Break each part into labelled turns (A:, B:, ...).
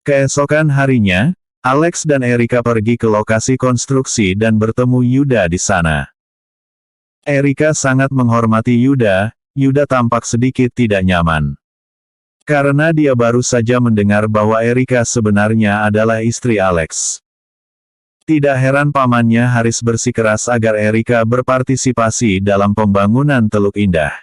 A: Keesokan harinya, Alex dan Erika pergi ke lokasi konstruksi dan bertemu Yuda di sana. Erika sangat menghormati Yuda, Yuda tampak sedikit tidak nyaman. Karena dia baru saja mendengar bahwa Erika sebenarnya adalah istri Alex. Tidak heran pamannya Haris bersikeras agar Erika berpartisipasi dalam pembangunan Teluk Indah.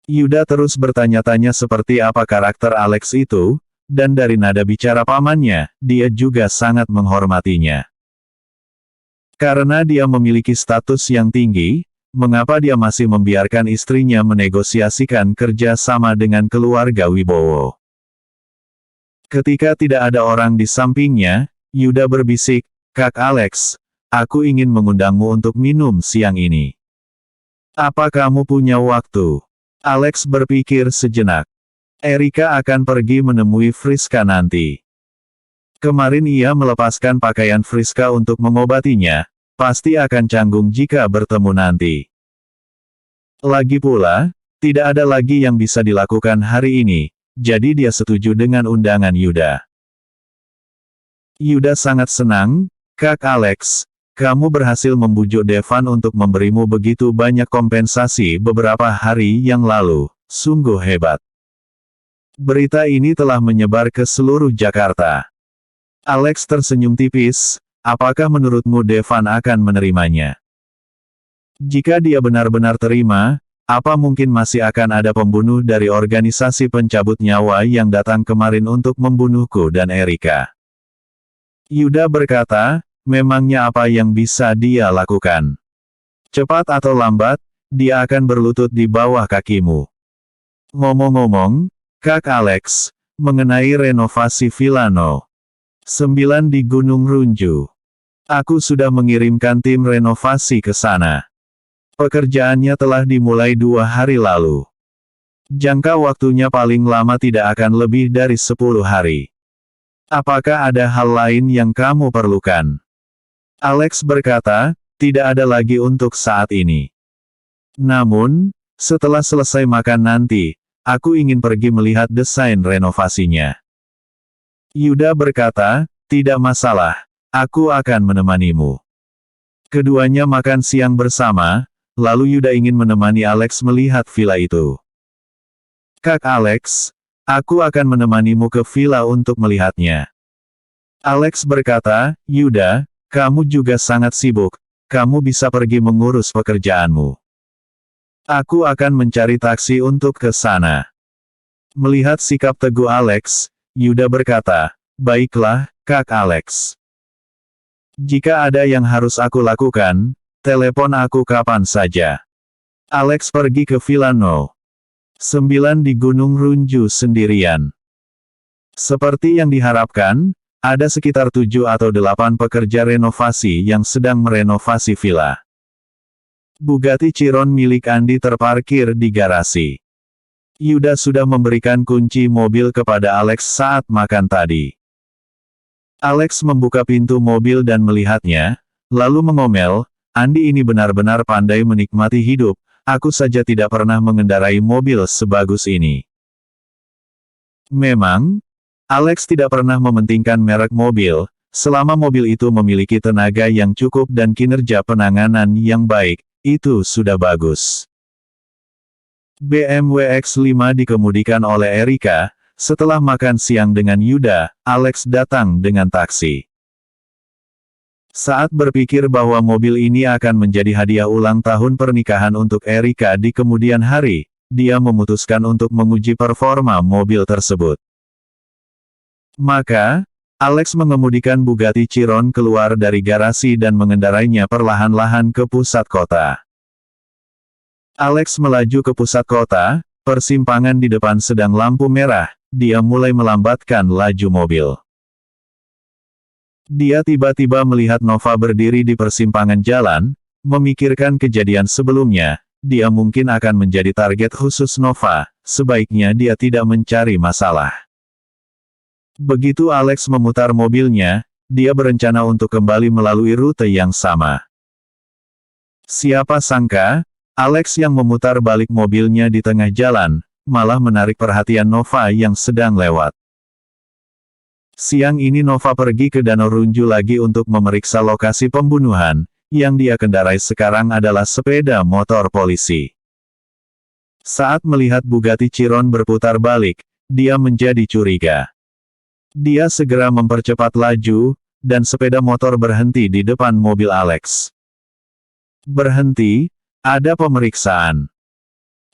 A: Yuda terus bertanya-tanya seperti apa karakter Alex itu, dan dari nada bicara pamannya, dia juga sangat menghormatinya. Karena dia memiliki status yang tinggi, mengapa dia masih membiarkan istrinya menegosiasikan kerja sama dengan keluarga Wibowo? Ketika tidak ada orang di sampingnya, Yuda berbisik, "Kak Alex, aku ingin mengundangmu untuk minum siang ini. Apa kamu punya waktu?" Alex berpikir sejenak. Erika akan pergi menemui Friska nanti. Kemarin ia melepaskan pakaian Friska untuk mengobatinya, pasti akan canggung jika bertemu nanti. Lagi pula, tidak ada lagi yang bisa dilakukan hari ini, jadi dia setuju dengan undangan Yuda. Yuda sangat senang, "Kak Alex, kamu berhasil membujuk Devan untuk memberimu begitu banyak kompensasi beberapa hari yang lalu, sungguh hebat. Berita ini telah menyebar ke seluruh Jakarta." Alex tersenyum tipis, "Apakah menurutmu Devan akan menerimanya? Jika dia benar-benar terima, apa mungkin masih akan ada pembunuh dari organisasi pencabut nyawa yang datang kemarin untuk membunuhku dan Erika?" Yuda berkata, "Memangnya apa yang bisa dia lakukan? Cepat atau lambat, dia akan berlutut di bawah kakimu. Ngomong-ngomong, Kak Alex, mengenai renovasi Villa No. 9 di Gunung Runju. Aku sudah mengirimkan tim renovasi ke sana. Pekerjaannya telah dimulai 2 hari lalu. Jangka waktunya paling lama tidak akan lebih dari 10 hari. Apakah ada hal lain yang kamu perlukan?" Alex berkata, "Tidak ada lagi untuk saat ini. Namun, setelah selesai makan nanti, aku ingin pergi melihat desain renovasinya." Yuda berkata, "Tidak masalah, aku akan menemanimu." Keduanya makan siang bersama, lalu Yuda ingin menemani Alex melihat villa itu. "Kak Alex, aku akan menemanimu ke villa untuk melihatnya." Alex berkata, "Yuda, kamu juga sangat sibuk, kamu bisa pergi mengurus pekerjaanmu. Aku akan mencari taksi untuk ke sana." Melihat sikap teguh Alex, Yuda berkata, "Baiklah, Kak Alex. Jika ada yang harus aku lakukan, telepon aku kapan saja." Alex pergi ke Villa No. 9 di Gunung Runju sendirian. Seperti yang diharapkan, ada sekitar 7 atau 8 pekerja renovasi yang sedang merenovasi villa. Bugatti Chiron milik Andi terparkir di garasi. Yuda sudah memberikan kunci mobil kepada Alex saat makan tadi. Alex membuka pintu mobil dan melihatnya, lalu mengomel, "Andi ini benar-benar pandai menikmati hidup, aku saja tidak pernah mengendarai mobil sebagus ini." Memang, Alex tidak pernah mementingkan merek mobil, selama mobil itu memiliki tenaga yang cukup dan kinerja penanganan yang baik, itu sudah bagus. BMW X5 dikemudikan oleh Erika. Setelah makan siang dengan Yuda, Alex datang dengan taksi. Saat berpikir bahwa mobil ini akan menjadi hadiah ulang tahun pernikahan untuk Erika di kemudian hari, dia memutuskan untuk menguji performa mobil tersebut. Maka, Alex mengemudikan Bugatti Chiron keluar dari garasi dan mengendarainya perlahan-lahan ke pusat kota. Alex melaju ke pusat kota, persimpangan di depan sedang lampu merah, dia mulai melambatkan laju mobil. Dia tiba-tiba melihat Nova berdiri di persimpangan jalan, memikirkan kejadian sebelumnya, dia mungkin akan menjadi target khusus Nova, sebaiknya dia tidak mencari masalah. Begitu Alex memutar mobilnya, dia berencana untuk kembali melalui rute yang sama. Siapa sangka, Alex yang memutar balik mobilnya di tengah jalan, malah menarik perhatian Nova yang sedang lewat. Siang ini Nova pergi ke Danau Runju lagi untuk memeriksa lokasi pembunuhan. Yang dia kendarai sekarang adalah sepeda motor polisi. Saat melihat Bugatti Chiron berputar balik, dia menjadi curiga. Dia segera mempercepat laju, dan sepeda motor berhenti di depan mobil Alex. Berhenti, ada pemeriksaan.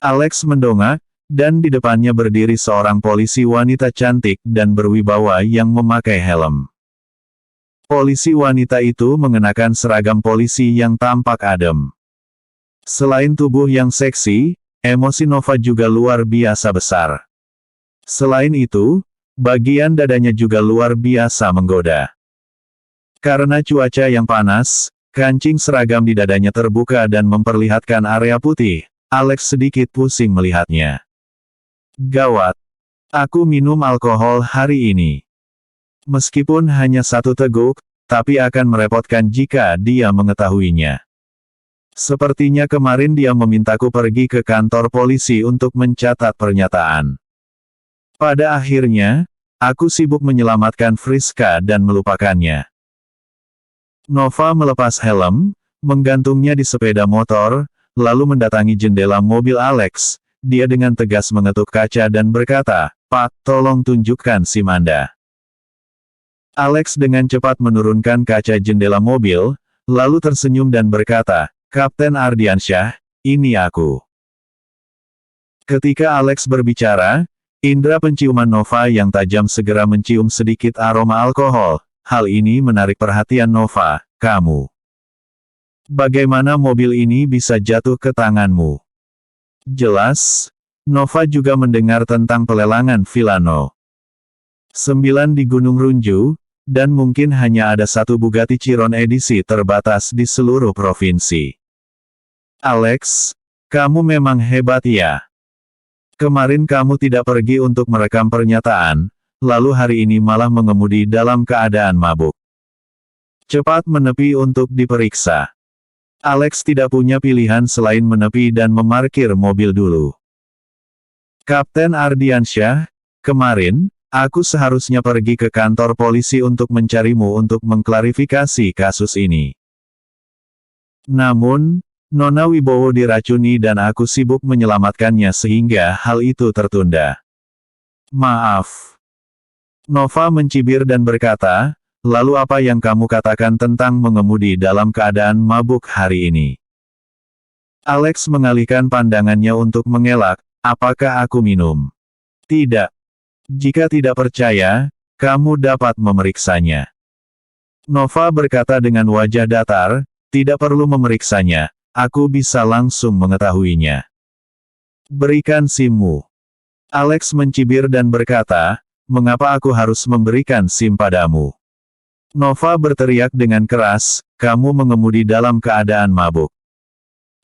A: Alex mendongak, dan di depannya berdiri seorang polisi wanita cantik dan berwibawa yang memakai helm. Polisi wanita itu mengenakan seragam polisi yang tampak adem. Selain tubuh yang seksi, emosi Nova juga luar biasa besar. Selain itu, bagian dadanya juga luar biasa menggoda. Karena cuaca yang panas, kancing seragam di dadanya terbuka dan memperlihatkan area putih. Alex sedikit pusing melihatnya. Gawat. Aku minum alkohol hari ini. Meskipun hanya 1 teguk, tapi akan merepotkan jika dia mengetahuinya. Sepertinya kemarin dia memintaku pergi ke kantor polisi untuk mencatat pernyataan. Pada akhirnya, aku sibuk menyelamatkan Friska dan melupakannya. Nova melepas helm, menggantungnya di sepeda motor, lalu mendatangi jendela mobil Alex. Dia dengan tegas mengetuk kaca dan berkata, "Pak, tolong tunjukkan SIM Anda." Alex dengan cepat menurunkan kaca jendela mobil, lalu tersenyum dan berkata, "Kapten Ardiansyah, ini aku." Ketika Alex berbicara, indera penciuman Nova yang tajam segera mencium sedikit aroma alkohol. Hal ini menarik perhatian Nova. "Kamu, bagaimana mobil ini bisa jatuh ke tanganmu?" Jelas, Nova juga mendengar tentang pelelangan Villano 9 di Gunung Runju, dan mungkin hanya ada 1 Bugatti Chiron edisi terbatas di seluruh provinsi. "Alex, kamu memang hebat ya. Kemarin kamu tidak pergi untuk merekam pernyataan, lalu hari ini malah mengemudi dalam keadaan mabuk. Cepat menepi untuk diperiksa." Alex tidak punya pilihan selain menepi dan memarkir mobil dulu. "Kapten Ardiansyah, kemarin, aku seharusnya pergi ke kantor polisi untuk mencarimu untuk mengklarifikasi kasus ini. Namun, Nona Wibowo diracuni dan aku sibuk menyelamatkannya sehingga hal itu tertunda. Maaf." Nova mencibir dan berkata, "Lalu apa yang kamu katakan tentang mengemudi dalam keadaan mabuk hari ini?" Alex mengalihkan pandangannya untuk mengelak, "Apakah aku minum?" "Tidak. Jika tidak percaya, kamu dapat memeriksanya." Nova berkata dengan wajah datar, "Tidak perlu memeriksanya, aku bisa langsung mengetahuinya." "Berikan SIM-mu." Alex mencibir dan berkata, "Mengapa aku harus memberikan SIM padamu?" Nova berteriak dengan keras, "Kamu mengemudi dalam keadaan mabuk."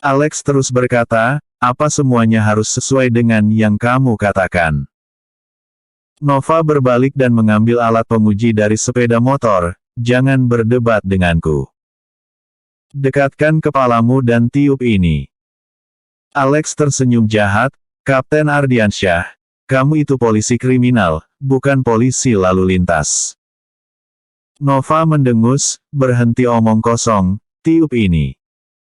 A: Alex terus berkata, "Apa semuanya harus sesuai dengan yang kamu katakan?" Nova berbalik dan mengambil alat penguji dari sepeda motor. "Jangan berdebat denganku. Dekatkan kepalamu dan tiup ini." Alex tersenyum jahat, "Kapten Ardiansyah, kamu itu polisi kriminal, bukan polisi lalu lintas." Nova mendengus, "Berhenti omong kosong, tiup ini."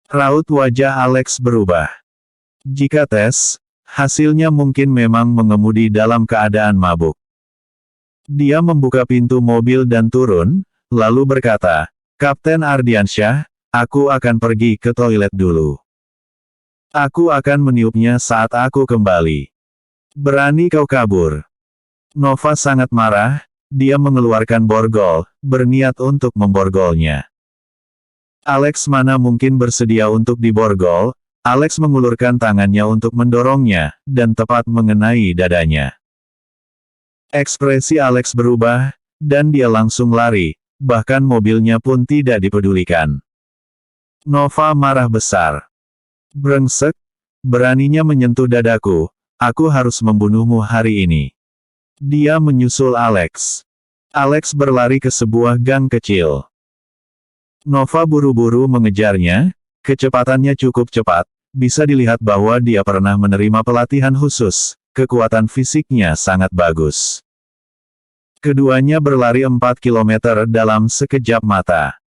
A: Raut wajah Alex berubah. Jika tes, hasilnya mungkin memang mengemudi dalam keadaan mabuk. Dia membuka pintu mobil dan turun, lalu berkata, "Kapten Ardiansyah, aku akan pergi ke toilet dulu. Aku akan meniupnya saat aku kembali." "Berani kau kabur?" Nova sangat marah. Dia mengeluarkan borgol, berniat untuk memborgolnya. Alex mana mungkin bersedia untuk diborgol. Alex mengulurkan tangannya untuk mendorongnya, dan tepat mengenai dadanya. Ekspresi Alex berubah, dan dia langsung lari, bahkan mobilnya pun tidak dipedulikan. Nova marah besar. "Brengsek, beraninya menyentuh dadaku, aku harus membunuhmu hari ini." Dia menyusul Alex. Alex berlari ke sebuah gang kecil. Nova buru-buru mengejarnya, kecepatannya cukup cepat, bisa dilihat bahwa dia pernah menerima pelatihan khusus, kekuatan fisiknya sangat bagus. Keduanya berlari 4 kilometer dalam sekejap mata.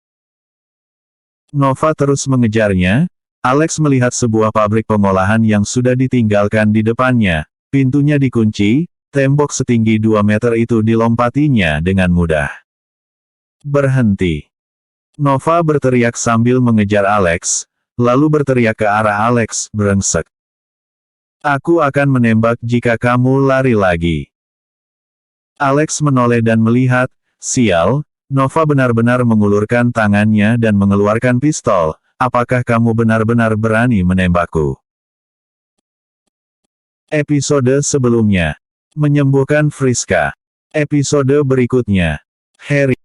A: Nova terus mengejarnya. Alex melihat sebuah pabrik pengolahan yang sudah ditinggalkan di depannya. Pintunya dikunci, tembok setinggi 2 meter itu dilompatinya dengan mudah. Berhenti. Nova berteriak sambil mengejar Alex, lalu berteriak ke arah Alex, brengsek. Aku akan menembak jika kamu lari lagi. Alex menoleh dan melihat, sial, Nova benar-benar mengulurkan tangannya dan mengeluarkan pistol. Apakah kamu benar-benar berani menembakku? Episode sebelumnya. Menyembuhkan Friska. Episode berikutnya. Harry.